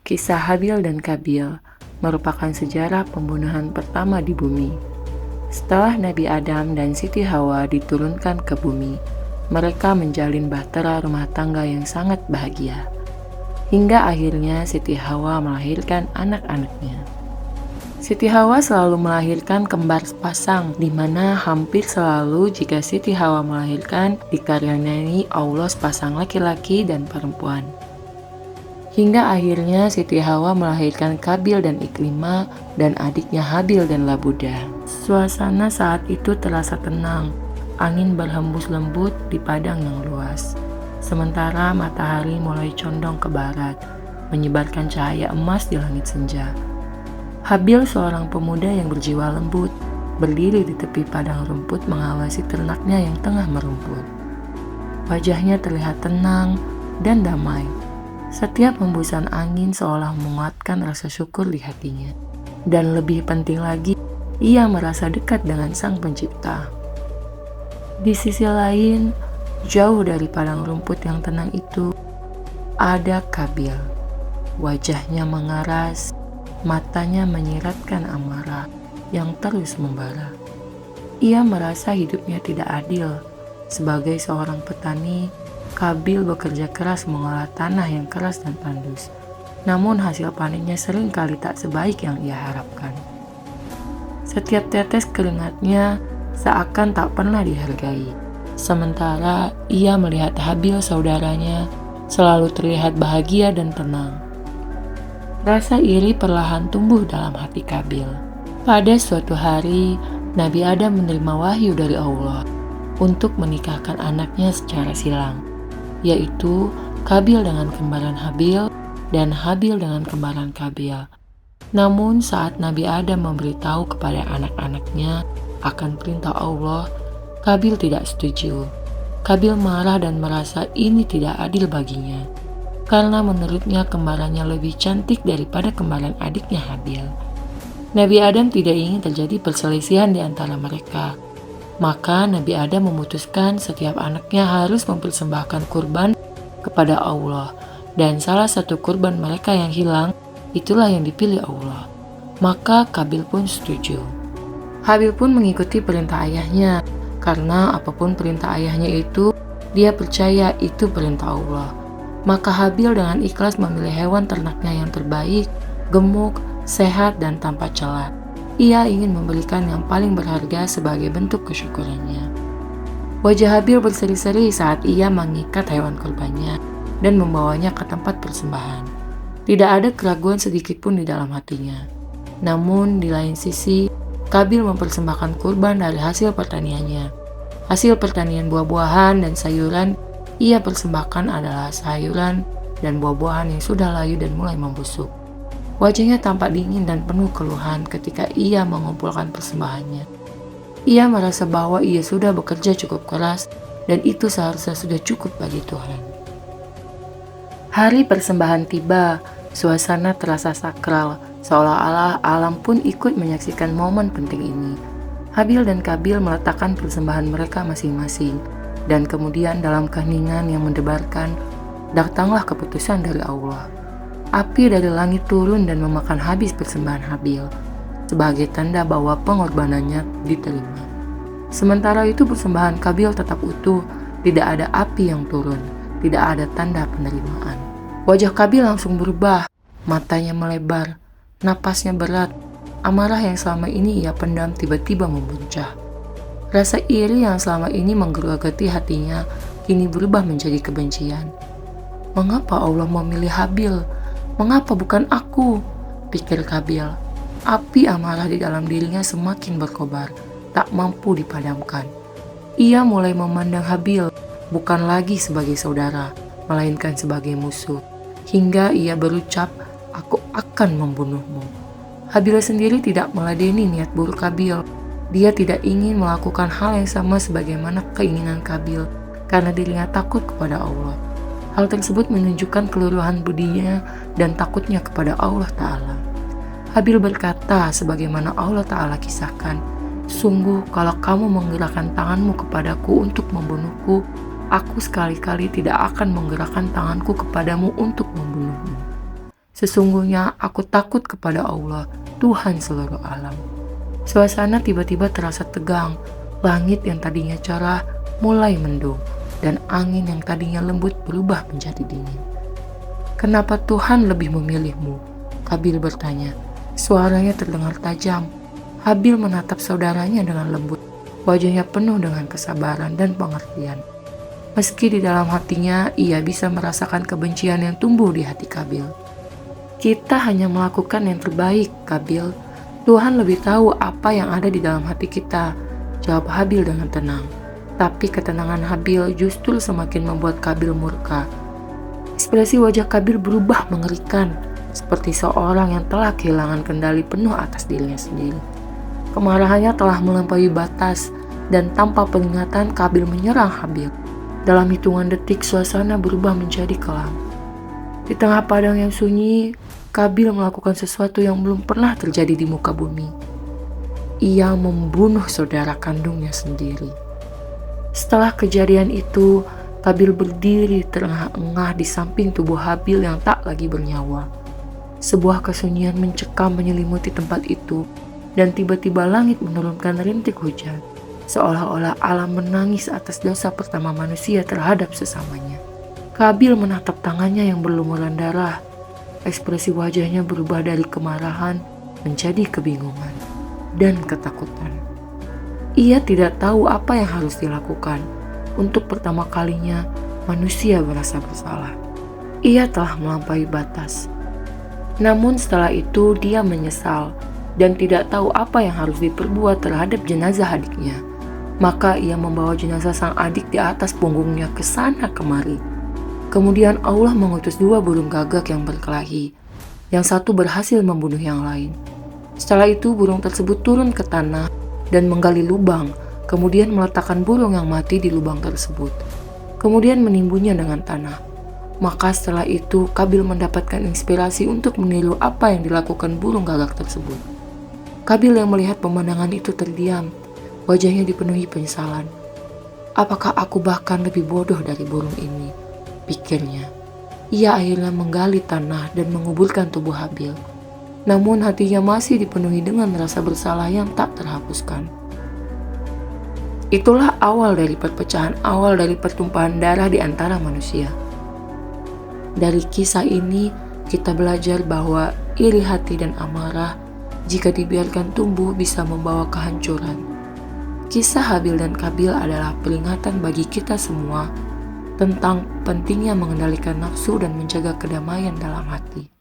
Kisah Habil dan Kabil merupakan sejarah pembunuhan pertama di bumi. Setelah Nabi Adam dan Siti Hawa diturunkan ke bumi, mereka menjalin bahtera rumah tangga yang sangat bahagia. Hingga akhirnya Siti Hawa melahirkan anak-anaknya. Siti Hawa selalu melahirkan kembar sepasang, di mana hampir selalu jika Siti Hawa melahirkan dikaruniai Allah sepasang laki-laki dan perempuan. Hingga akhirnya Siti Hawa melahirkan Kabil dan Ikrimah dan adiknya Habil dan Labuda. Suasana saat itu terasa tenang, angin berhembus lembut di padang yang luas. Sementara matahari mulai condong ke barat, menyebarkan cahaya emas di langit senja. Habil, seorang pemuda yang berjiwa lembut, berdiri di tepi padang rumput mengawasi ternaknya yang tengah merumput. Wajahnya terlihat tenang dan damai. Setiap hembusan angin seolah menguatkan rasa syukur di hatinya. Dan lebih penting lagi, ia merasa dekat dengan Sang Pencipta. Di sisi lain, jauh dari padang rumput yang tenang itu, ada Kabil. Wajahnya mengaras, matanya menyiratkan amarah yang terus membara. Ia merasa hidupnya tidak adil. Sebagai seorang petani, Kabil bekerja keras mengolah tanah yang keras dan tandus. Namun hasil panennya seringkali tak sebaik yang ia harapkan. Setiap tetes keringatnya seakan tak pernah dihargai. Sementara ia melihat Habil saudaranya selalu terlihat bahagia dan tenang. Rasa iri perlahan tumbuh dalam hati Kabil. Pada suatu hari, Nabi Adam menerima wahyu dari Allah untuk menikahkan anaknya secara silang, yaitu Kabil dengan kembaran Habil dan Habil dengan kembaran Kabil. Namun saat Nabi Adam memberitahu kepada anak-anaknya akan perintah Allah, Kabil tidak setuju. Kabil marah dan merasa ini tidak adil baginya, karena menurutnya kembarannya lebih cantik daripada kembaran adiknya Habil. Nabi Adam tidak ingin terjadi perselisihan di antara mereka. Maka Nabi Adam memutuskan setiap anaknya harus mempersembahkan kurban kepada Allah, dan salah satu kurban mereka yang hilang, itulah yang dipilih Allah. Maka Kabil pun setuju. Habil pun mengikuti perintah ayahnya, karena apapun perintah ayahnya itu, dia percaya itu perintah Allah. Maka Habil dengan ikhlas memilih hewan ternaknya yang terbaik, gemuk, sehat, dan tanpa celah. Ia ingin memberikan yang paling berharga sebagai bentuk kesyukurannya. Wajah Habil berseri-seri saat ia mengikat hewan kurbannya dan membawanya ke tempat persembahan. Tidak ada keraguan sedikit pun di dalam hatinya. Namun di lain sisi, Kabil mempersembahkan kurban dari hasil pertaniannya. Hasil pertanian buah-buahan dan sayuran ia persembahkan adalah sayuran dan buah-buahan yang sudah layu dan mulai membusuk. Wajahnya tampak dingin dan penuh keluhan ketika ia mengumpulkan persembahannya. Ia merasa bahwa ia sudah bekerja cukup keras dan itu seharusnya sudah cukup bagi Tuhan. Hari persembahan tiba, suasana terasa sakral, seolah-olah alam pun ikut menyaksikan momen penting ini. Habil dan Kabil meletakkan persembahan mereka masing-masing, dan kemudian dalam keheningan yang mendebarkan, datanglah keputusan dari Allah. Api dari langit turun dan memakan habis persembahan Habil, sebagai tanda bahwa pengorbanannya diterima. Sementara itu persembahan Kabil tetap utuh, tidak ada api yang turun, tidak ada tanda penerimaan. Wajah Kabil langsung berubah, matanya melebar, napasnya berat, amarah yang selama ini ia pendam tiba-tiba membuncah. Rasa iri yang selama ini menggerogoti hatinya, kini berubah menjadi kebencian. Mengapa Allah memilih Habil? Mengapa bukan aku? Pikir Kabil. Api amarah di dalam dirinya semakin berkobar, tak mampu dipadamkan. Ia mulai memandang Habil bukan lagi sebagai saudara, melainkan sebagai musuh. Hingga ia berucap, "Aku akan membunuhmu." Habil sendiri tidak meladeni niat buruk Kabil. Dia tidak ingin melakukan hal yang sama sebagaimana keinginan Kabil, karena dirinya takut kepada Allah. Hal tersebut menunjukkan keluruhan budinya dan takutnya kepada Allah Ta'ala. Habil berkata sebagaimana Allah Ta'ala kisahkan, "Sungguh kalau kamu menggerakkan tanganmu kepadaku untuk membunuhku, aku sekali-kali tidak akan menggerakkan tanganku kepadamu untuk membunuhmu." Sesungguhnya aku takut kepada Allah, Tuhan seluruh alam. Suasana tiba-tiba terasa tegang. Langit yang tadinya cerah mulai mendung, dan angin yang tadinya lembut berubah menjadi dingin. "Kenapa Tuhan lebih memilihmu?" Kabil bertanya. Suaranya terdengar tajam. Habil menatap saudaranya dengan lembut. Wajahnya penuh dengan kesabaran dan pengertian. Meski di dalam hatinya ia bisa merasakan kebencian yang tumbuh di hati Kabil. "Kita hanya melakukan yang terbaik, Kabil. Tuhan lebih tahu apa yang ada di dalam hati kita," jawab Habil dengan tenang. Tapi ketenangan Habil justru semakin membuat Kabil murka. Ekspresi wajah Kabil berubah mengerikan, seperti seorang yang telah kehilangan kendali penuh atas dirinya sendiri. Kemarahannya telah melampaui batas, dan tanpa peringatan Kabil menyerang Habil. Dalam hitungan detik suasana berubah menjadi kelam. Di tengah padang yang sunyi, Kabil melakukan sesuatu yang belum pernah terjadi di muka bumi. Ia membunuh saudara kandungnya sendiri. Setelah kejadian itu, Kabil berdiri terengah-engah di samping tubuh Habil yang tak lagi bernyawa. Sebuah kesunyian mencekam menyelimuti tempat itu, dan tiba-tiba langit menurunkan rintik hujan, seolah-olah alam menangis atas dosa pertama manusia terhadap sesamanya. Kabil menatap tangannya yang berlumuran darah. Ekspresi wajahnya berubah dari kemarahan menjadi kebingungan dan ketakutan. Ia tidak tahu apa yang harus dilakukan. Untuk pertama kalinya, manusia merasa bersalah. Ia telah melampaui batas. Namun setelah itu dia menyesal dan tidak tahu apa yang harus diperbuat terhadap jenazah adiknya. Maka ia membawa jenazah sang adik di atas punggungnya ke sana kemari. Kemudian Allah mengutus 2 burung gagak yang berkelahi. Yang satu berhasil membunuh yang lain. Setelah itu burung tersebut turun ke tanah dan menggali lubang, kemudian meletakkan burung yang mati di lubang tersebut. Kemudian menimbunnya dengan tanah. Maka setelah itu Kabil mendapatkan inspirasi untuk meniru apa yang dilakukan burung gagak tersebut. Kabil yang melihat pemandangan itu terdiam. Wajahnya dipenuhi penyesalan. "Apakah aku bahkan lebih bodoh dari burung ini?" pikirnya. Ia akhirnya menggali tanah dan menguburkan tubuh Habil. Namun hatinya masih dipenuhi dengan rasa bersalah yang tak terhapuskan. Itulah awal dari perpecahan awal dari pertumpahan darah di antara manusia. Dari kisah ini kita belajar bahwa iri hati dan amarah jika dibiarkan tumbuh bisa membawa kehancuran. Kisah Habil dan Kabil adalah peringatan bagi kita semua tentang pentingnya mengendalikan nafsu dan menjaga kedamaian dalam hati.